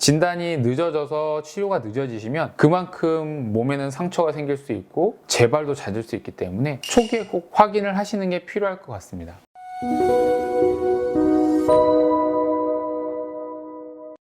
진단이 늦어져서 치료가 늦어지시면 그만큼 몸에는 상처가 생길 수 있고 재발도 잦을 수 있기 때문에 초기에 꼭 확인을 하시는 게 필요할 것 같습니다.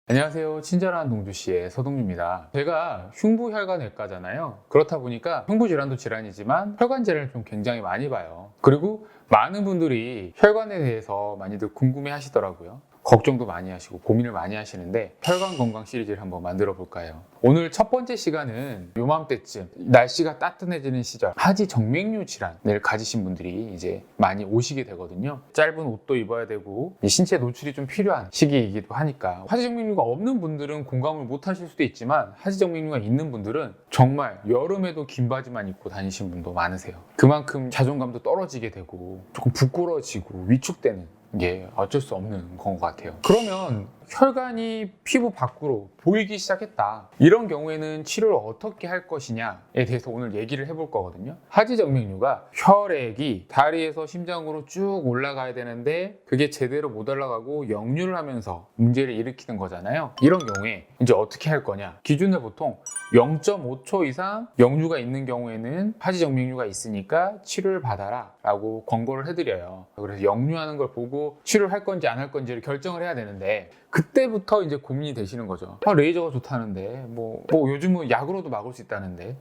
안녕하세요. 친절한 동주씨의 서동주입니다. 제가 흉부혈관외과잖아요. 그렇다 보니까 흉부질환도 질환이지만 혈관 질환을 좀 굉장히 많이 봐요. 그리고 많은 분들이 혈관에 대해서 많이들 궁금해 하시더라고요. 걱정도 많이 하시고 고민을 많이 하시는데 혈관 건강 시리즈를 한번 만들어 볼까요? 오늘 첫 번째 시간은 요맘때쯤 날씨가 따뜻해지는 시절 하지 정맥류 질환을 가지신 분들이 이제 많이 오시게 되거든요. 짧은 옷도 입어야 되고 신체 노출이 좀 필요한 시기이기도 하니까 하지 정맥류가 없는 분들은 공감을 못 하실 수도 있지만 하지 정맥류가 있는 분들은 정말 여름에도 긴 바지만 입고 다니신 분도 많으세요. 그만큼 자존감도 떨어지게 되고 조금 부끄러워지고 위축되는 게 어쩔 수 없는 건 것 같아요. 그러면 혈관이 피부 밖으로 보이기 시작했다. 이런 경우에는 치료를 어떻게 할 것이냐에 대해서 오늘 얘기를 해볼 거거든요. 하지정맥류가 혈액이 다리에서 심장으로 쭉 올라가야 되는데 그게 제대로 못 올라가고 역류를 하면서 문제를 일으키는 거잖아요. 이런 경우에 이제 어떻게 할 거냐. 기준을 보통 0.5초 이상 역류가 있는 경우에는 하지정맥류가 있으니까 치료를 받아라 라고 권고를 해드려요. 그래서 역류하는 걸 보고 치료를 할 건지 안 할 건지를 결정을 해야 되는데 그때부터 이제 고민이 되시는 거죠. 레이저가 좋다는데 뭐 요즘은 약으로도 막을 수 있다는데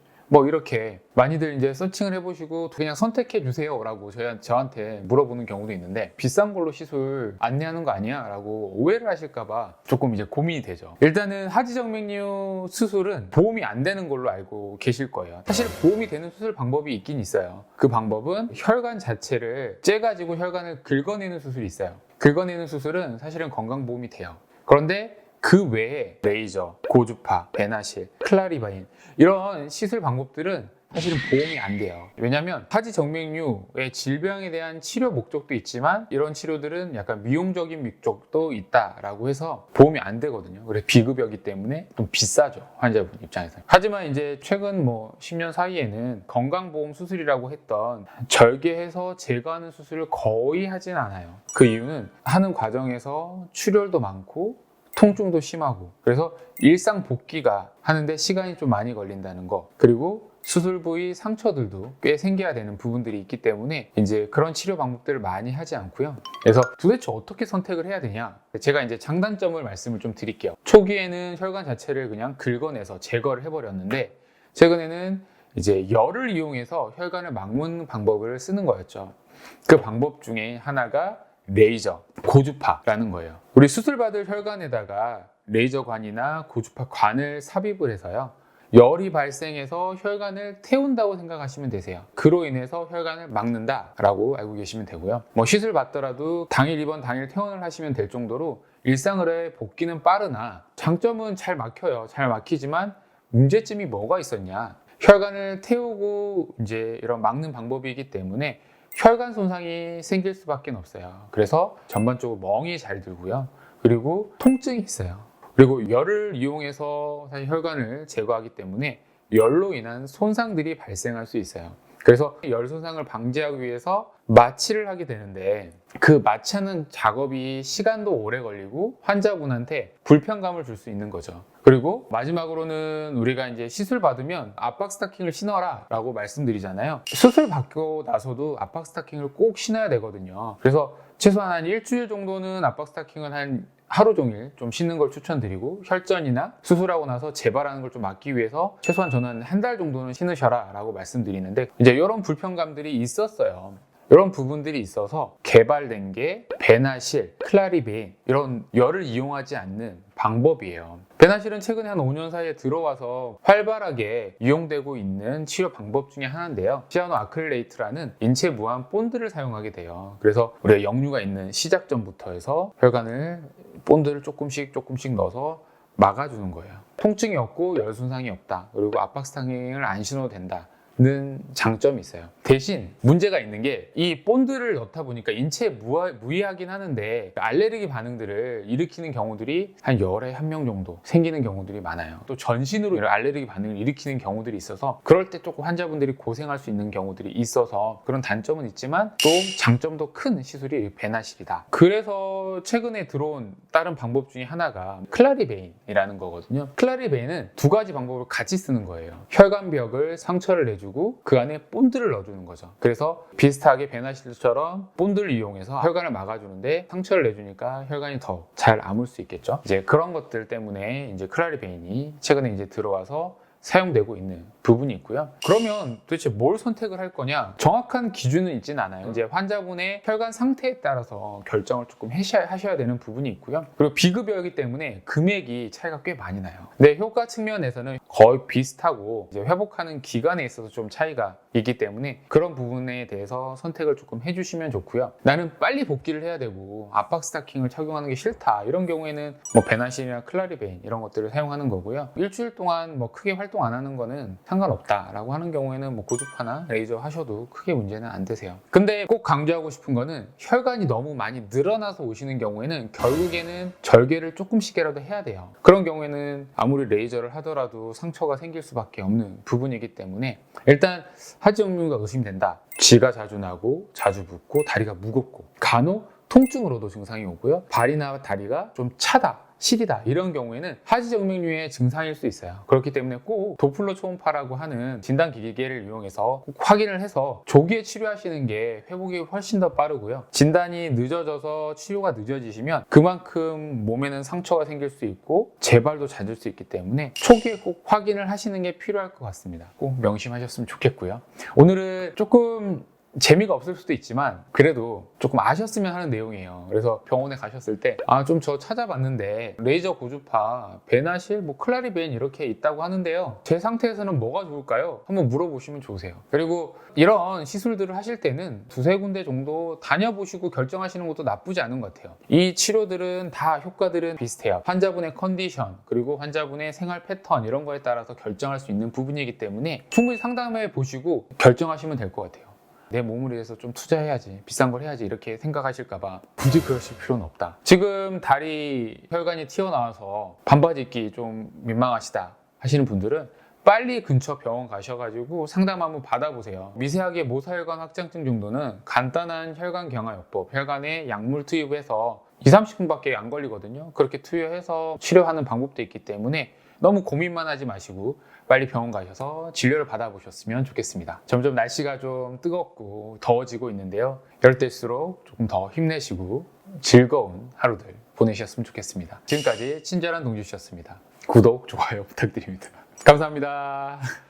이렇게 많이들 이제 서칭을 해보시고 그냥 선택해 주세요 라고 저한테 물어보는 경우도 있는데 비싼 걸로 시술 안내하는 거 아니야? 라고 오해를 하실까봐 조금 이제 고민이 되죠. 일단은 하지정맥류 수술은 보험이 안 되는 걸로 알고 계실 거예요. 사실 보험이 되는 수술 방법이 있긴 있어요. 그 방법은 혈관 자체를 째가지고 혈관을 긁어내는 수술이 있어요. 긁어내는 수술은 사실은 건강보험이 돼요. 그런데 그 외에 레이저, 고주파, 베나실, 클라리바인 이런 시술 방법들은 사실은 보험이 안 돼요. 왜냐하면 하지정맥류의 질병에 대한 치료 목적도 있지만 이런 치료들은 약간 미용적인 목적도 있다라고 해서 보험이 안 되거든요. 그래서 비급여기 때문에 좀 비싸죠, 환자분 입장에서. 하지만 이제 최근 10년 사이에는 건강보험 수술이라고 했던 절개해서 제거하는 수술을 거의 하진 않아요. 그 이유는 하는 과정에서 출혈도 많고 통증도 심하고 그래서 일상 복귀가 하는데 시간이 좀 많이 걸린다는 거, 그리고 수술 부위 상처들도 꽤 생겨야 되는 부분들이 있기 때문에 이제 그런 치료 방법들을 많이 하지 않고요. 그래서 도대체 어떻게 선택을 해야 되냐, 제가 이제 장단점을 말씀을 좀 드릴게요. 초기에는 혈관 자체를 그냥 긁어내서 제거를 해버렸는데 최근에는 이제 열을 이용해서 혈관을 막는 방법을 쓰는 거였죠. 그 방법 중에 하나가 레이저, 고주파라는 거예요. 우리 수술받을 혈관에다가 레이저관이나 고주파관을 삽입을 해서요, 열이 발생해서 혈관을 태운다고 생각하시면 되세요. 그로 인해서 혈관을 막는다라고 알고 계시면 되고요. 시술 받더라도 당일 입원 당일 퇴원을 하시면 될 정도로 일상으로의 복귀는 빠르나 장점은 잘 막혀요. 잘 막히지만 문제점이 뭐가 있었냐? 혈관을 태우고 이제 이런 막는 방법이기 때문에 혈관 손상이 생길 수밖에 없어요. 그래서 전반적으로 멍이 잘 들고요. 그리고 통증이 있어요. 그리고 열을 이용해서 사실 혈관을 제거하기 때문에 열로 인한 손상들이 발생할 수 있어요. 그래서 열 손상을 방지하기 위해서 마취를 하게 되는데 그 마취하는 작업이 시간도 오래 걸리고 환자분한테 불편감을 줄 수 있는 거죠. 그리고 마지막으로는 우리가 이제 시술 받으면 압박 스타킹을 신어라 라고 말씀드리잖아요. 수술 받고 나서도 압박 스타킹을 꼭 신어야 되거든요. 그래서 최소한 한 일주일 정도는 압박 스타킹은 한 하루 종일 좀 신는 걸 추천드리고, 혈전이나 수술하고 나서 재발하는 걸 좀 막기 위해서 최소한 저는 한 달 정도는 신으셔라 라고 말씀드리는데 이제 이런 불편감들이 있었어요. 이런 부분들이 있어서 개발된 게 베나실, 클라리베인 이런 열을 이용하지 않는 방법이에요. 베나실은 최근에 한 5년 사이에 들어와서 활발하게 이용되고 있는 치료 방법 중에 하나인데요. 시아노 아크릴레이트라는 인체 무한 본드를 사용하게 돼요. 그래서 우리가 역류가 있는 시작점부터 해서 혈관을 본드를 조금씩 넣어서 막아주는 거예요. 통증이 없고 열 손상이 없다. 그리고 압박 스타킹을 안 신어도 된다. 있는 장점이 있어요. 대신 문제가 있는 게 이 본드를 넣다 보니까 인체에 무해하긴 하는데 알레르기 반응들을 일으키는 경우들이 한 열에 한 명 정도 생기는 경우들이 많아요. 또 전신으로 이런 알레르기 반응을 일으키는 경우들이 있어서 그럴 때 조금 환자분들이 고생할 수 있는 경우들이 있어서 그런 단점은 있지만 또 장점도 큰 시술이 배나실이다. 그래서 최근에 들어온 다른 방법 중에 하나가 클라리베인이라는 거거든요. 클라리베인은 두 가지 방법을 같이 쓰는 거예요. 혈관벽을 상처를 내주고 그 안에 본드를 넣어주는 거죠. 그래서 비슷하게 배나실처럼 본드를 이용해서 혈관을 막아주는데 상처를 내주니까 혈관이 더 잘 아물 수 있겠죠. 이제 그런 것들 때문에 이제 클라리베인이 최근에 이제 들어와서 사용되고 있는 부분이 있고요. 그러면 도대체 뭘 선택을 할 거냐? 정확한 기준은 있진 않아요. 이제 환자분의 혈관 상태에 따라서 결정을 조금 하셔야 되는 부분이 있고요. 그리고 비급여이기 때문에 금액이 차이가 꽤 많이 나요. 근데 효과 측면에서는 거의 비슷하고 이제 회복하는 기간에 있어서 좀 차이가 있기 때문에 그런 부분에 대해서 선택을 조금 해주시면 좋고요. 나는 빨리 복귀를 해야 되고 압박 스타킹을 착용하는 게 싫다. 이런 경우에는 뭐 베나실이나 클라리베인 이런 것들을 사용하는 거고요. 일주일 동안 뭐 크게 활동 안 하는 거는 상관없다라고 하는 경우에는 뭐 고주파나 레이저 하셔도 크게 문제는 안 되세요. 근데 꼭 강조하고 싶은 거는 혈관이 너무 많이 늘어나서 오시는 경우에는 결국에는 절개를 조금씩이라도 해야 돼요. 그런 경우에는 아무리 레이저를 하더라도 상처가 생길 수밖에 없는 부분이기 때문에 일단 하지정맥류가 의심된다. 쥐가 자주 나고 자주 붓고 다리가 무겁고 간혹 통증으로도 증상이 오고요. 발이나 다리가 좀 차다. 시리다 이런 경우에는 하지정맥류의 증상일 수 있어요. 그렇기 때문에 꼭 도플러 초음파라고 하는 진단 기계를 이용해서 꼭 확인을 해서 조기에 치료하시는 게 회복이 훨씬 더 빠르고요. 진단이 늦어져서 치료가 늦어지시면 그만큼 몸에는 상처가 생길 수 있고 재발도 잦을 수 있기 때문에 초기에 꼭 확인을 하시는 게 필요할 것 같습니다. 꼭 명심하셨으면 좋겠고요. 오늘은 조금 재미가 없을 수도 있지만 그래도 조금 아셨으면 하는 내용이에요. 그래서 병원에 가셨을 때 좀 저 찾아봤는데 레이저 고주파, 베나실, 뭐 클라리베인 이렇게 있다고 하는데요. 제 상태에서는 뭐가 좋을까요? 한번 물어보시면 좋으세요. 그리고 이런 시술들을 하실 때는 두세 군데 정도 다녀보시고 결정하시는 것도 나쁘지 않은 것 같아요. 이 치료들은 다 효과들은 비슷해요. 환자분의 컨디션 그리고 환자분의 생활 패턴 이런 거에 따라서 결정할 수 있는 부분이기 때문에 충분히 상담해 보시고 결정하시면 될 것 같아요. 내 몸을 위해서 좀 투자해야지, 비싼 걸 해야지 이렇게 생각하실까봐 굳이 그러실 필요는 없다. 지금 다리 혈관이 튀어나와서 반바지 입기 좀 민망하시다 하시는 분들은 빨리 근처 병원 가셔가지고 상담 한번 받아보세요. 미세하게 모사혈관 확장증 정도는 간단한 혈관 경화요법, 혈관에 약물 투입해서 20-30분밖에 안 걸리거든요. 그렇게 투여해서 치료하는 방법도 있기 때문에 너무 고민만 하지 마시고 빨리 병원 가셔서 진료를 받아보셨으면 좋겠습니다. 점점 날씨가 좀 뜨겁고 더워지고 있는데요. 이럴 때일수록 조금 더 힘내시고 즐거운 하루들 보내셨으면 좋겠습니다. 지금까지 친절한 동주씨였습니다. 구독, 좋아요 부탁드립니다. 감사합니다.